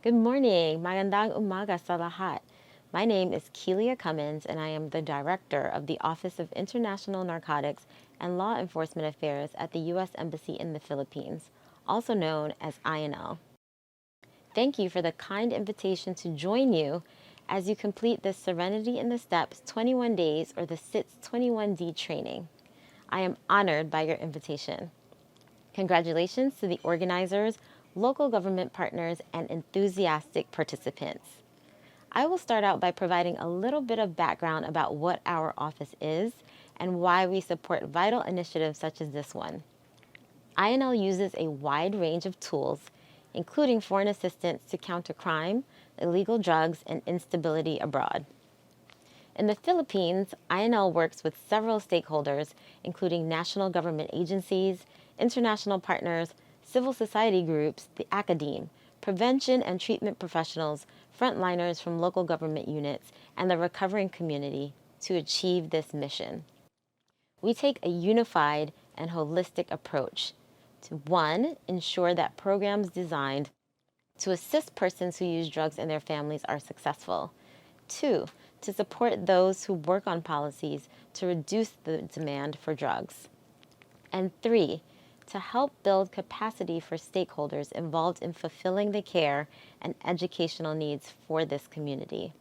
Good morning. Magandang umaga sa lahat. My name is Kelia Cummins, and I am the Director of the Office of International Narcotics and Law Enforcement Affairs at the U.S. Embassy in the Philippines, also known as INL. Thank you for the kind invitation to join you as you complete the Serenity in the Steps 21 Days or the SITS 21D training. I am honored by your invitation. Congratulations to the organizers, local government partners, and enthusiastic participants. I will start out by providing a little bit of background about what our office is and why we support vital initiatives such as this one. INL uses a wide range of tools, including foreign assistance to counter crime, illegal drugs, and instability abroad. In the Philippines, INL works with several stakeholders, including national government agencies, international partners, civil society groups, the academe, prevention and treatment professionals, frontliners from local government units, and the recovering community to achieve this mission. We take a unified and holistic approach to, one, ensure that programs designed to assist persons who use drugs and their families are successful. Two, to support those who work on policies to reduce the demand for drugs. And three, to help build capacity for stakeholders involved in fulfilling the care and educational needs for this community.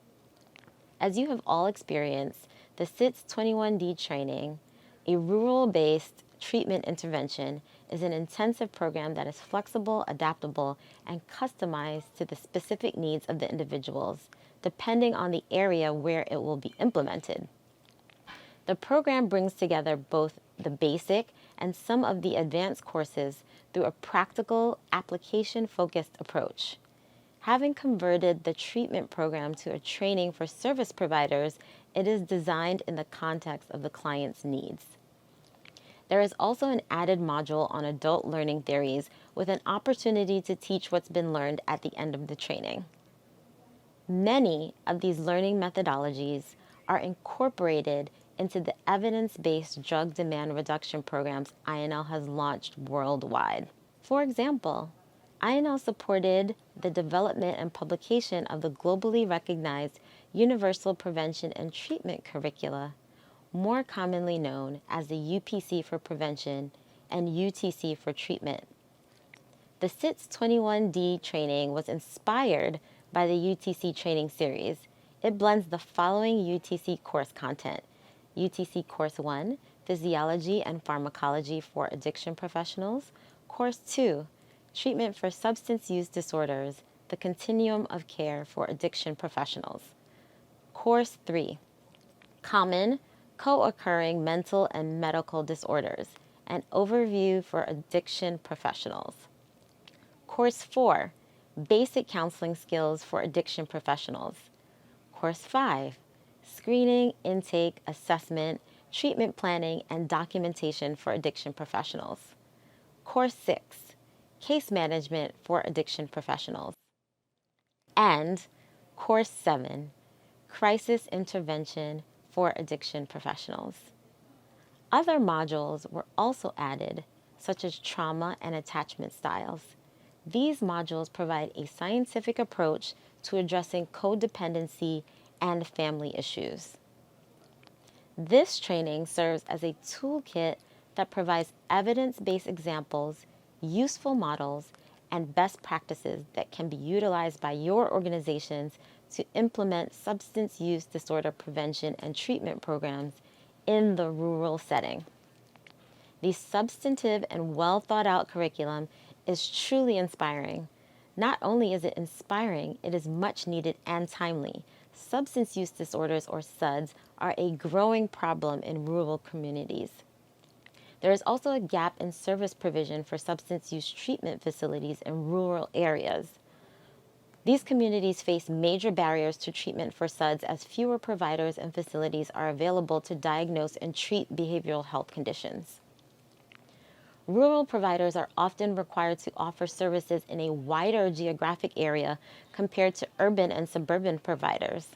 As you have all experienced, the SITS 21D training, a rural-based treatment intervention, is an intensive program that is flexible, adaptable, and customized to the specific needs of the individuals, depending on the area where it will be implemented. The program brings together both the basic and some of the advanced courses through a practical, application-focused approach. Having converted the treatment program to a training for service providers, it is designed in the context of the client's needs. There is also an added module on adult learning theories with an opportunity to teach what's been learned at the end of the training. Many of these learning methodologies are incorporated into the evidence-based drug demand reduction programs INL has launched worldwide. For example, INL supported the development and publication of the globally recognized Universal Prevention and Treatment Curricula, more commonly known as the UPC for Prevention and UTC for Treatment. The SITS 21D training was inspired by the UTC training series. It blends the following UTC course content: UTC Course 1, Physiology and Pharmacology for Addiction Professionals; Course 2, Treatment for Substance Use Disorders, the Continuum of Care for Addiction Professionals; Course 3, Common, Co-occurring Mental and Medical Disorders, an Overview for Addiction Professionals; Course 4, Basic Counseling Skills for Addiction Professionals; Course 5, Screening, Intake, Assessment, Treatment Planning, and Documentation for Addiction Professionals; Course 6, Case Management for Addiction Professionals; and Course 7, Crisis Intervention for Addiction Professionals. Other modules were also added, such as Trauma and Attachment Styles. These modules provide a scientific approach to addressing codependency and family issues. This training serves as a toolkit that provides evidence-based examples, useful models, and best practices that can be utilized by your organizations to implement substance use disorder prevention and treatment programs in the rural setting. The substantive and well thought out curriculum is truly inspiring. Not only is it inspiring, it is much needed and timely. Substance use disorders, or SUDs, are a growing problem in rural communities. There is also a gap in service provision for substance use treatment facilities in rural areas. These communities face major barriers to treatment for SUDs as fewer providers and facilities are available to diagnose and treat behavioral health conditions. Rural providers are often required to offer services in a wider geographic area compared to urban and suburban providers.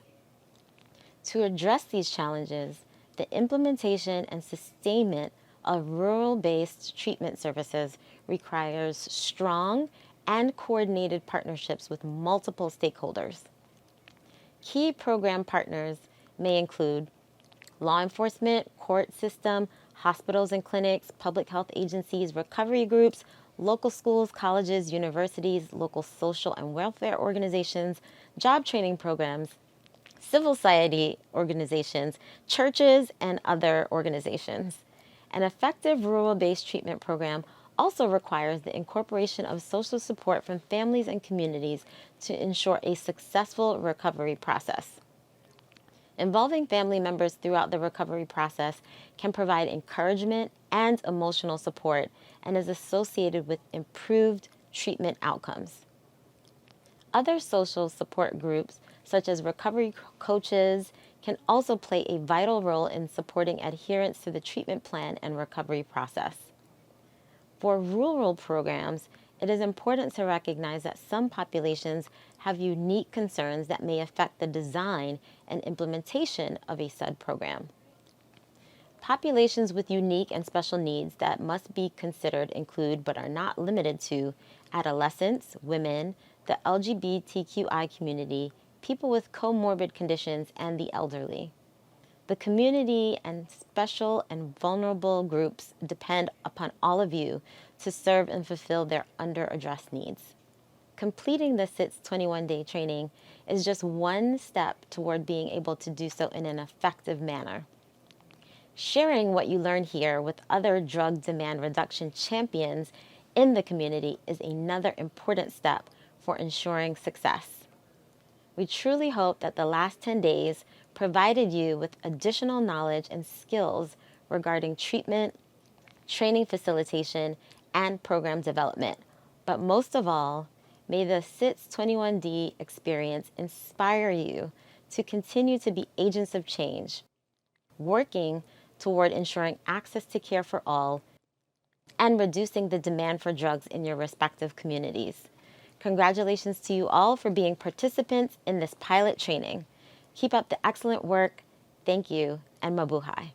To address these challenges, the implementation and sustainment of rural-based treatment services requires strong and coordinated partnerships with multiple stakeholders. Key program partners may include law enforcement, court system, hospitals and clinics, public health agencies, recovery groups, local schools, colleges, universities, local social and welfare organizations, job training programs, civil society organizations, churches, and other organizations. An effective rural-based treatment program also requires the incorporation of social support from families and communities to ensure a successful recovery process. Involving family members throughout the recovery process can provide encouragement and emotional support and is associated with improved treatment outcomes. Other social support groups, such as recovery coaches, can also play a vital role in supporting adherence to the treatment plan and recovery process. For rural programs, it is important to recognize that some populations have unique concerns that may affect the design and implementation of a said program. Populations with unique and special needs that must be considered include, but are not limited to, adolescents, women, the LGBTQI community, people with comorbid conditions, and the elderly. The community and special and vulnerable groups depend upon all of you to serve and fulfill their under-addressed needs. Completing the SITS 21-day training is just one step toward being able to do so in an effective manner. Sharing what you learn here with other drug demand reduction champions in the community is another important step for ensuring success. We truly hope that the last 10 days provided you with additional knowledge and skills regarding treatment, training facilitation, and program development. But most of all, may the SITS 21D experience inspire you to continue to be agents of change, working toward ensuring access to care for all and reducing the demand for drugs in your respective communities. Congratulations to you all for being participants in this pilot training. Keep up the excellent work. Thank you, and mabuhay.